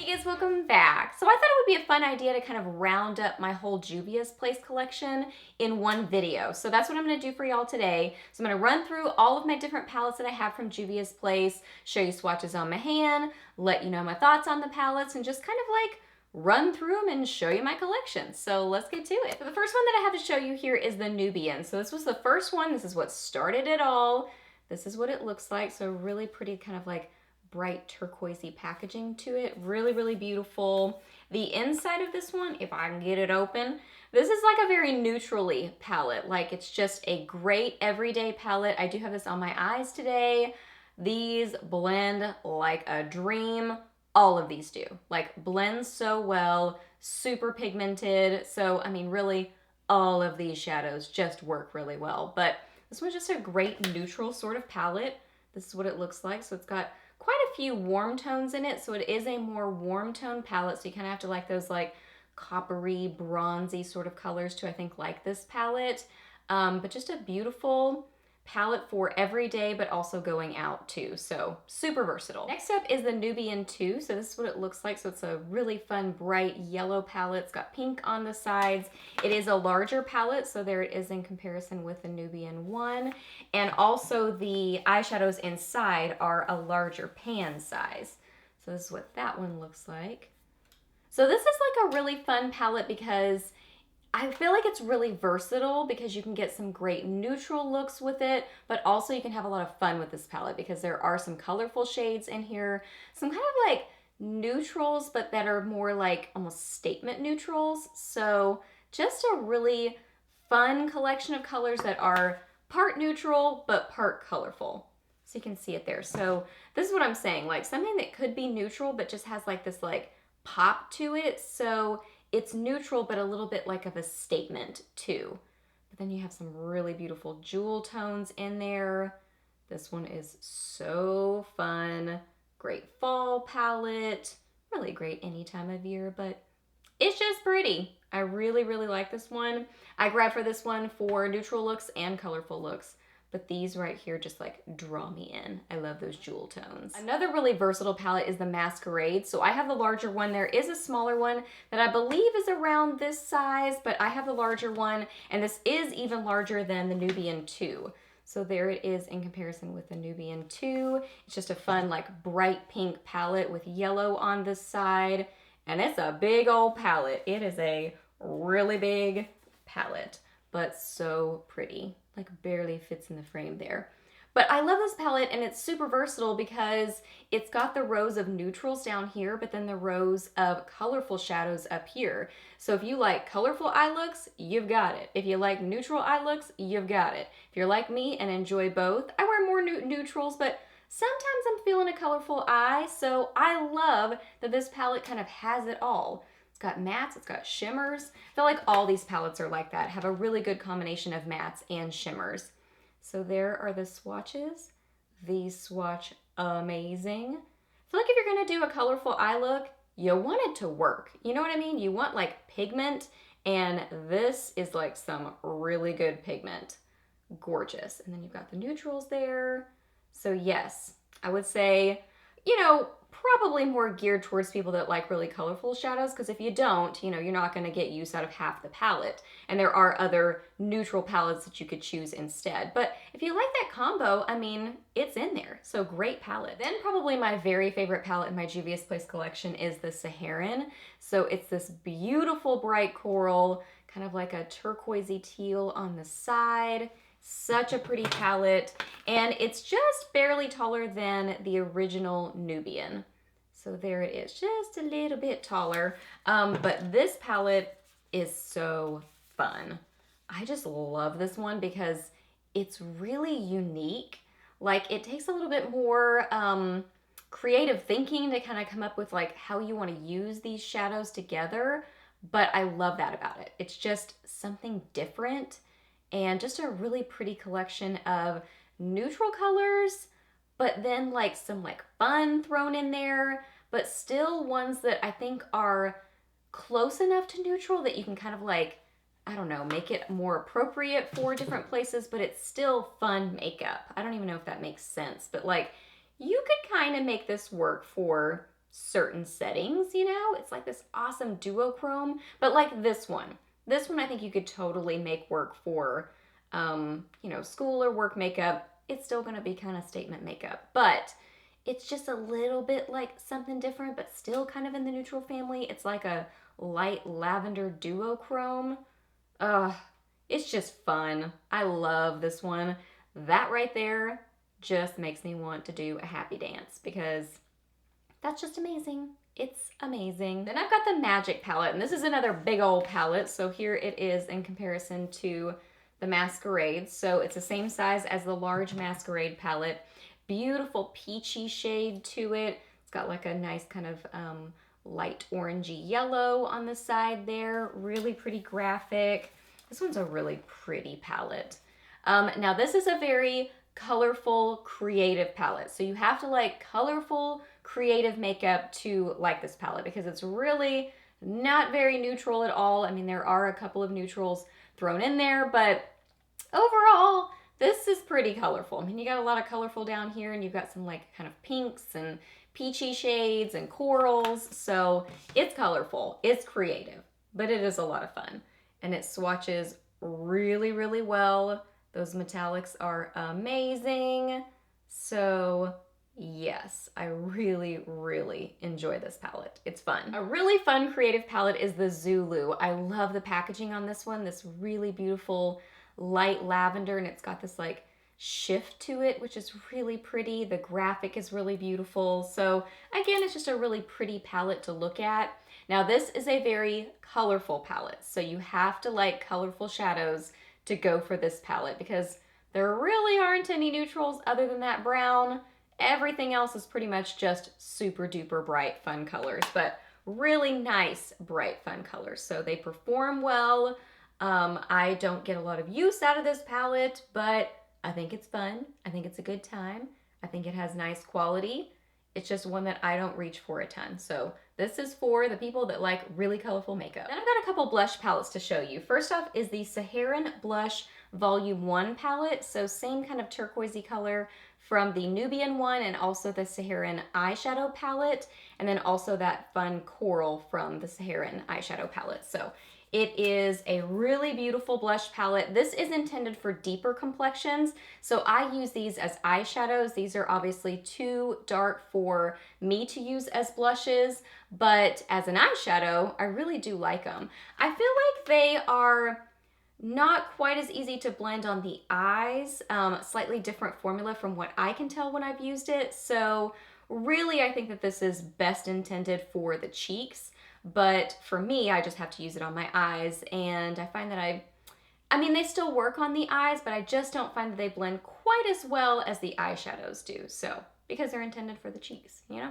Hey guys, welcome back. So I thought it would be a fun idea to kind of round up my whole Juvia's Place collection in one video. So that's what I'm going to do for y'all today. So I'm going to run through all of my different palettes that I have from Juvia's Place, show you swatches on my hand, let you know my thoughts on the palettes, and just kind of like run through them and show you my collection. So let's get to it. So the first one that I have to show you here is the Nubian. So this was the first one. This is what started it all. This is what it looks like. So really pretty kind of like bright turquoisey packaging to it. Really, really beautiful. The inside of this one, if I can get it open, this is like a very neutrally palette. Like it's just a great everyday palette. I do have this on my eyes today. These blend like a dream. All of these do. Like blend so well, super pigmented. So, I mean, really all of these shadows just work really well. But this one's just a great neutral sort of palette. This is what it looks like. So it's got quite a few warm tones in it, so it is a more warm tone palette, so you kind of have to like those like coppery, bronzy sort of colors to, I think, like this palette. But just a beautiful palette for everyday, but also going out too, so super versatile. Next up is the Nubian 2, so this is what it looks like. So it's a really fun, bright yellow palette. It's got pink on the sides. It is a larger palette, so there it is in comparison with the Nubian 1. And also the eyeshadows inside are a larger pan size. So this is what that one looks like. So this is like a really fun palette because I feel like it's really versatile because you can get some great neutral looks with it, but also you can have a lot of fun with this palette because there are some colorful shades in here, some kind of like neutrals, but that are more like almost statement neutrals. So just a really fun collection of colors that are part neutral, but part colorful. So you can see it there. So this is what I'm saying, like something that could be neutral, but just has like this like pop to it. So it's neutral, but a little bit like of a statement too. But then you have some really beautiful jewel tones in there. This one is so fun. Great fall palette. Really great any time of year, but it's just pretty. I really, really like this one. I grabbed for this one for neutral looks and colorful looks. But these right here just like draw me in. I love those jewel tones. Another really versatile palette is the Masquerade. So I have the larger one. There is a smaller one that I believe is around this size, but I have the larger one, and this is even larger than the Nubian 2. So there it is in comparison with the Nubian 2. It's just a fun like bright pink palette with yellow on this side, and it's a big old palette. It is a really big palette, but so pretty. Like barely fits in the frame there. But I love this palette, and it's super versatile because it's got the rows of neutrals down here, but then the rows of colorful shadows up here. So if you like colorful eye looks, you've got it. If you like neutral eye looks, you've got it. If you're like me and enjoy both, I wear more neutrals, but sometimes I'm feeling a colorful eye, so I love that this palette kind of has it all. It's got mattes, it's got shimmers. I feel like all these palettes are like that, have a really good combination of mattes and shimmers. So there are the swatches. These swatch amazing. I feel like if you're gonna do a colorful eye look, you want it to work. You know what I mean? You want like pigment, and this is like some really good pigment. Gorgeous. And then you've got the neutrals there. So yes, I would say, you know, probably more geared towards people that like really colorful shadows, because if you don't, you know, you're not going to get use out of half the palette. And there are other neutral palettes that you could choose instead. But if you like that combo, I mean, it's in there. So great palette. Then probably my very favorite palette in my Juvia's Place collection is the Saharan. So it's this beautiful bright coral, kind of like a turquoisey teal on the side. Such a pretty palette, and it's just barely taller than the original Nubian. So there it is, just a little bit taller. But this palette is so fun. I just love this one because it's really unique. Like it takes a little bit more creative thinking to kind of come up with like how you want to use these shadows together. But I love that about it. It's just something different. And just a really pretty collection of neutral colors, but then like some like fun thrown in there, but still ones that I think are close enough to neutral that you can kind of like, I don't know, make it more appropriate for different places, but it's still fun makeup. I don't even know if that makes sense, but like you could kind of make this work for certain settings, you know? It's like this awesome duochrome, but like this one. This one I think you could totally make work for, you know, school or work makeup. It's still gonna be kind of statement makeup, but it's just a little bit like something different, but still kind of in the neutral family. It's like a light lavender duochrome. It's just fun. I love this one. That right there just makes me want to do a happy dance because that's just amazing. It's amazing. Then I've got the Magic palette, and this is another big old palette. So here it is in comparison to the Masquerade. So it's the same size as the large Masquerade palette. Beautiful peachy shade to it. It's got like a nice kind of light orangey yellow on the side there. Really pretty graphic. This one's a really pretty palette. Now this is a very colorful, creative palette. So you have to like colorful, creative makeup to like this palette because it's really not very neutral at all. I mean, there are a couple of neutrals thrown in there, but overall, this is pretty colorful. I mean, you got a lot of colorful down here, and you've got some like kind of pinks and peachy shades and corals. So it's colorful, it's creative, but it is a lot of fun. And it swatches really, really well. Those metallics are amazing. So yes, I really, really enjoy this palette. It's fun. A really fun creative palette is the Zulu. I love the packaging on this one. This really beautiful light lavender, and it's got this like shift to it, which is really pretty. The graphic is really beautiful. So again, it's just a really pretty palette to look at. Now this is a very colorful palette, so you have to like colorful shadows to go for this palette because there really aren't any neutrals other than that brown. Everything else is pretty much just super duper bright fun colors, but really nice bright fun colors. So they perform well. I don't get a lot of use out of this palette, but I think it's fun. I think it's a good time. I think it has nice quality. It's just one that I don't reach for a ton. So this is for the people that like really colorful makeup. Then I've got a couple blush palettes to show you. First off is the Saharan Blush Volume 1 palette. So same kind of turquoisey color from the Nubian one and also the Saharan eyeshadow palette. And then also that fun coral from the Saharan eyeshadow palette. So it is a really beautiful blush palette. This is intended for deeper complexions, so I use these as eyeshadows. These are obviously too dark for me to use as blushes, but as an eyeshadow, I really do like them. I feel like they are not quite as easy to blend on the eyes, slightly different formula from what I can tell when I've used it, so really I think that this is best intended for the cheeks. But for me, I just have to use it on my eyes, and I find that I mean, they still work on the eyes, but I just don't find that they blend quite as well as the eyeshadows do. So, because they're intended for the cheeks, you know?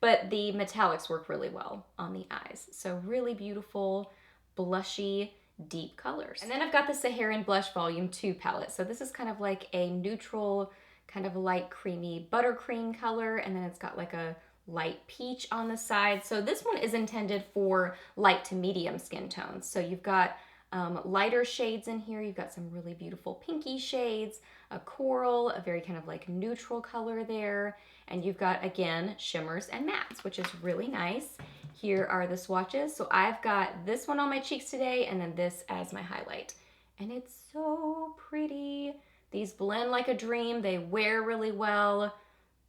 But the metallics work really well on the eyes. So really beautiful, blushy, deep colors. And then I've got the Saharan Blush Volume 2 palette. So this is kind of like a neutral, kind of light creamy buttercream color, and then it's got like a light peach on the side. So this one is intended for light to medium skin tones. So you've got lighter shades in here. You've got some really beautiful pinky shades, a coral, a very kind of like neutral color there. And you've got, again, shimmers and mattes, which is really nice. Here are the swatches. So I've got this one on my cheeks today and then this as my highlight. And it's so pretty. These blend like a dream. They wear really well.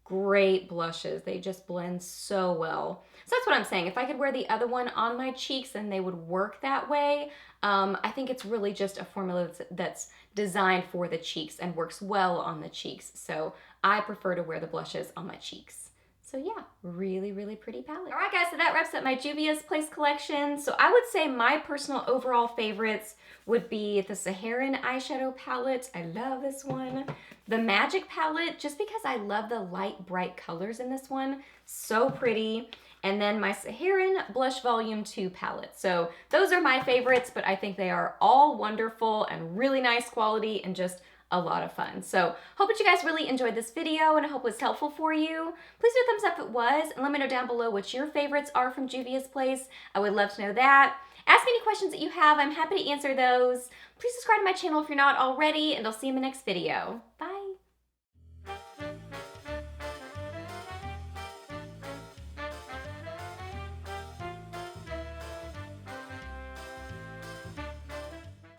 Great blushes. They just blend so well. So that's what I'm saying. If I could wear the other one on my cheeks, then they would work that way. I think it's really just a formula that's designed for the cheeks and works well on the cheeks. So I prefer to wear the blushes on my cheeks. So yeah, really, really pretty palette. All right, guys, so that wraps up my Juvia's Place collection. So I would say my personal overall favorites would be the Saharan eyeshadow palette. I love this one. The Magic palette, just because I love the light, bright colors in this one. So pretty. And then my Saharan Blush Volume 2 palette. So those are my favorites, but I think they are all wonderful and really nice quality and just a lot of fun. So hope that you guys really enjoyed this video and I hope it was helpful for you. Please do a thumbs up if it was and let me know down below what your favorites are from Juvia's Place. I would love to know that. Ask me any questions that you have. I'm happy to answer those. Please subscribe to my channel if you're not already, and I'll see you in the next video. Bye.